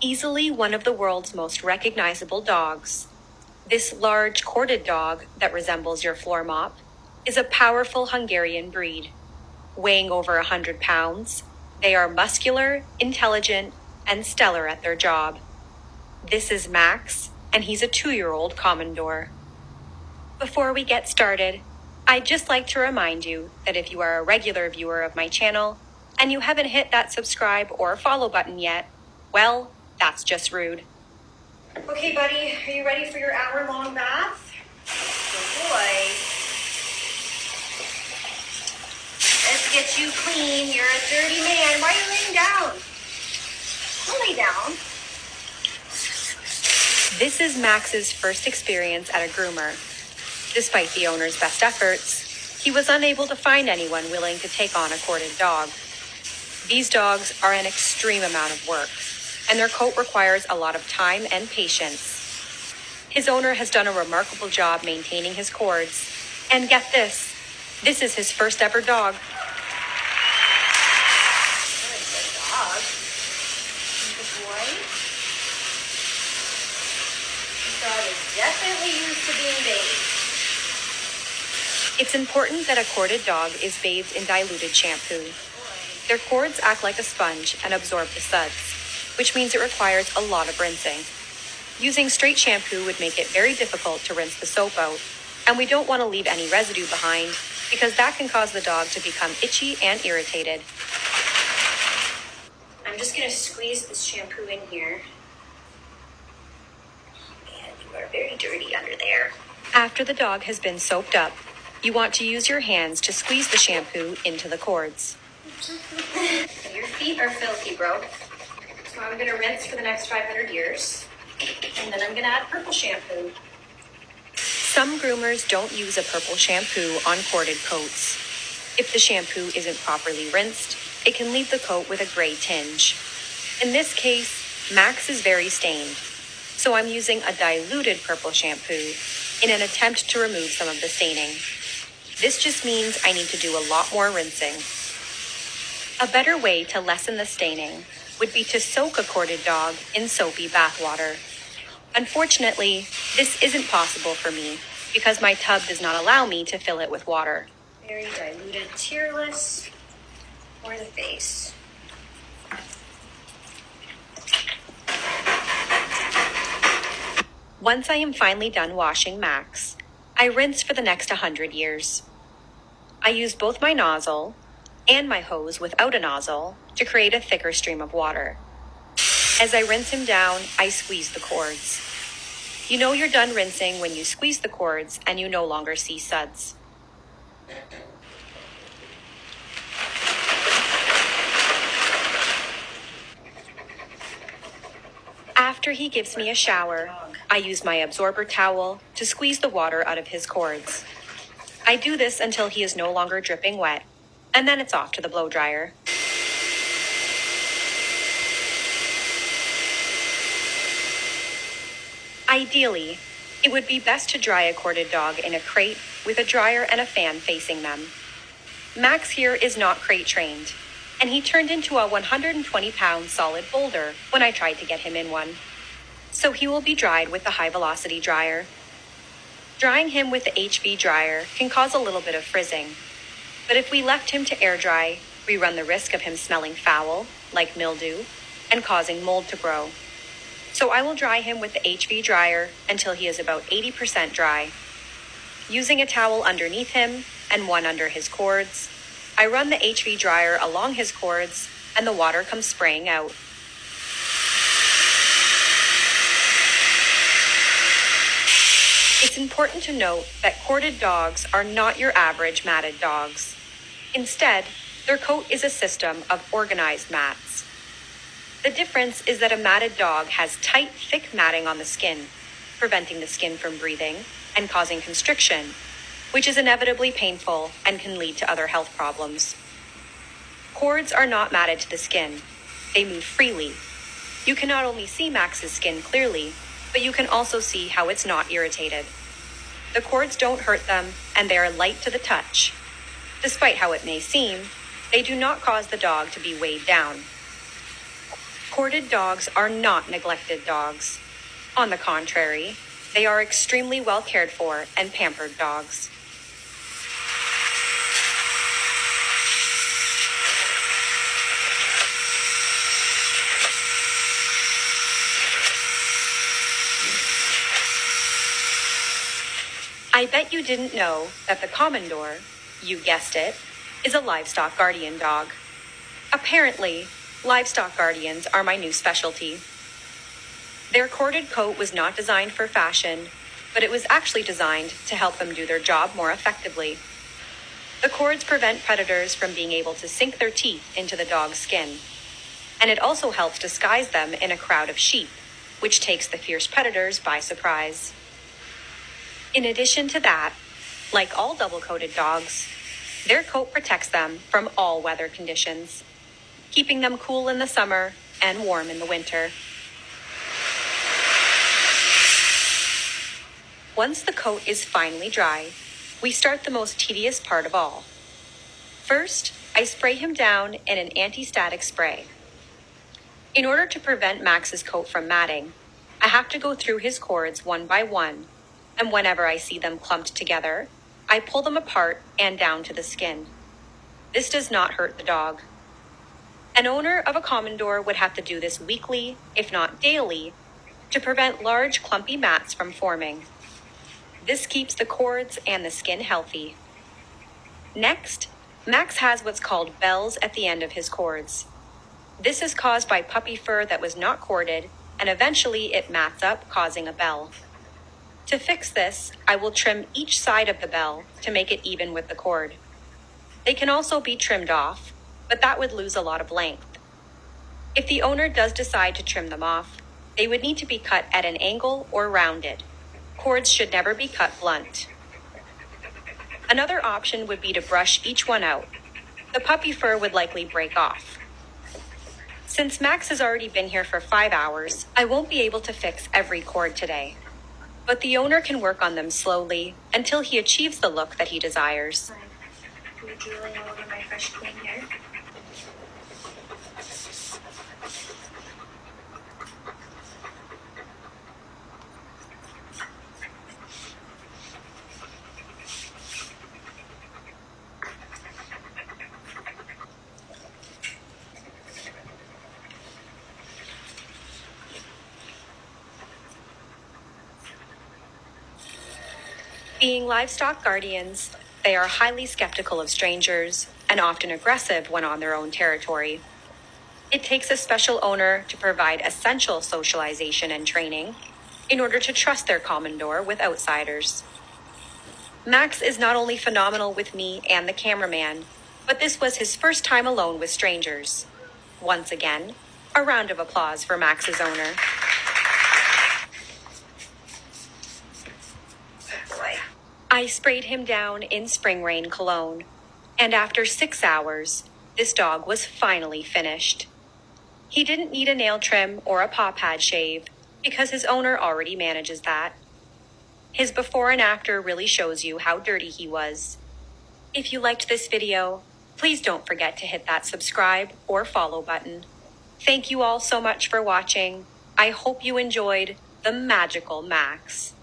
Easily one of the world's most recognizable dogs. This large corded dog that resembles your floor mop is a powerful Hungarian breed. Weighing over 100 pounds, they are muscular, intelligent, and stellar at their job. This is Max, and he's a 2-year-old Komondor. Before we get started, I'd just like to remind you that if you are a regular viewer of my channel and you haven't hit that subscribe or follow button yet, well, that's just rude. Okay, buddy, are you ready for your hour-long bath? Good boy. Let's get you clean. You're a dirty man. Why are you laying down? Don't lay down. This is Max's first experience at a groomer. Despite the owner's best efforts, he was unable to find anyone willing to take on a corded dog. These dogs are an extreme amount of work, and their coat requires a lot of time and patience. His owner has done a remarkable job maintaining his cords, and get this is his first ever dog. Definitely used to being bathed. It's important that a corded dog is bathed in diluted shampoo. Their cords act like a sponge and absorb the suds, which means it requires a lot of rinsing. Using straight shampoo would make it very difficult to rinse the soap out, and we don't want to leave any residue behind because that can cause the dog to become itchy and irritated. I'm just going to squeeze this shampoo in here. Are very dirty under there. After the dog has been soaped up, you want to use your hands to squeeze the shampoo into the cords. Your feet are filthy, bro. So I'm going to rinse for the next 500 years. And then I'm going to add purple shampoo. Some groomers don't use a purple shampoo on corded coats. If the shampoo isn't properly rinsed, it can leave the coat with a gray tinge. In this case, Max is very stained. So I'm using a diluted purple shampoo in an attempt to remove some of the staining. This just means I need to do a lot more rinsing. A better way to lessen the staining would be to soak a corded dog in soapy bath water. Unfortunately, this isn't possible for me because my tub does not allow me to fill it with water. Very diluted, tearless for the face. Once I am finally done washing Max, I rinse for the next 100 years. I use both my nozzle and my hose without a nozzle to create a thicker stream of water. As I rinse him down, I squeeze the cords. You know you're done rinsing when you squeeze the cords and you no longer see suds. After he gives me a shower, I use my absorber towel to squeeze the water out of his cords. I do this until he is no longer dripping wet, and then it's off to the blow dryer. Ideally, it would be best to dry a corded dog in a crate with a dryer and a fan facing them. Max here is not crate trained, and he turned into a 120-pound solid boulder when I tried to get him in one. So he will be dried with the high-velocity dryer. Drying him with the HV dryer can cause a little bit of frizzing, but if we left him to air dry, we run the risk of him smelling foul, like mildew, and causing mold to grow. So I will dry him with the HV dryer until he is about 80% dry. Using a towel underneath him and one under his cords, I run the HV dryer along his cords and the water comes spraying out. It's important to note that corded dogs are not your average matted dogs. Instead, their coat is a system of organized mats. The difference is that a matted dog has tight, thick matting on the skin, preventing the skin from breathing and causing constriction, which is inevitably painful and can lead to other health problems. Cords are not matted to the skin. They move freely. You can not only see Max's skin clearly, but you can also see how it's not irritated. The cords don't hurt them, and they are light to the touch. Despite how it may seem, they do not cause the dog to be weighed down. Corded dogs are not neglected dogs. On the contrary, they are extremely well cared for and pampered dogs. I bet you didn't know that the Komondor, you guessed it, is a livestock guardian dog. Apparently, livestock guardians are my new specialty. Their corded coat was not designed for fashion, but it was actually designed to help them do their job more effectively. The cords prevent predators from being able to sink their teeth into the dog's skin, and it also helps disguise them in a crowd of sheep, which takes the fierce predators by surprise. In addition to that, like all double-coated dogs, their coat protects them from all weather conditions, keeping them cool in the summer and warm in the winter. Once the coat is finally dry, we start the most tedious part of all. First, I spray him down in an anti-static spray. In order to prevent Max's coat from matting, I have to go through his cords one by one, and whenever I see them clumped together, I pull them apart and down to the skin. This does not hurt the dog. An owner of a Komondor would have to do this weekly, if not daily, to prevent large clumpy mats from forming. This keeps the cords and the skin healthy. Next, Max has what's called bells at the end of his cords. This is caused by puppy fur that was not corded, and eventually it mats up, causing a bell. To fix this, I will trim each side of the bell to make it even with the cord. They can also be trimmed off, but that would lose a lot of length. If the owner does decide to trim them off, they would need to be cut at an angle or rounded. Cords should never be cut blunt. Another option would be to brush each one out. The puppy fur would likely break off. Since Max has already been here for 5 hours, I won't be able to fix every cord today. But the owner can work on them slowly until he achieves the look that he desires. You're drooling all over my fresh clean hair. Being livestock guardians, they are highly skeptical of strangers and often aggressive when on their own territory. It takes a special owner to provide essential socialization and training in order to trust their Komondor with outsiders. Max is not only phenomenal with me and the cameraman, but this was his first time alone with strangers. Once again, a round of applause for Max's owner. I sprayed him down in spring rain cologne, and after 6 hours, this dog was finally finished. He didn't need a nail trim or a paw pad shave because his owner already manages that. His before and after really shows you how dirty he was. If you liked this video, please don't forget to hit that subscribe or follow button. Thank you all so much for watching. I hope you enjoyed the magical Max.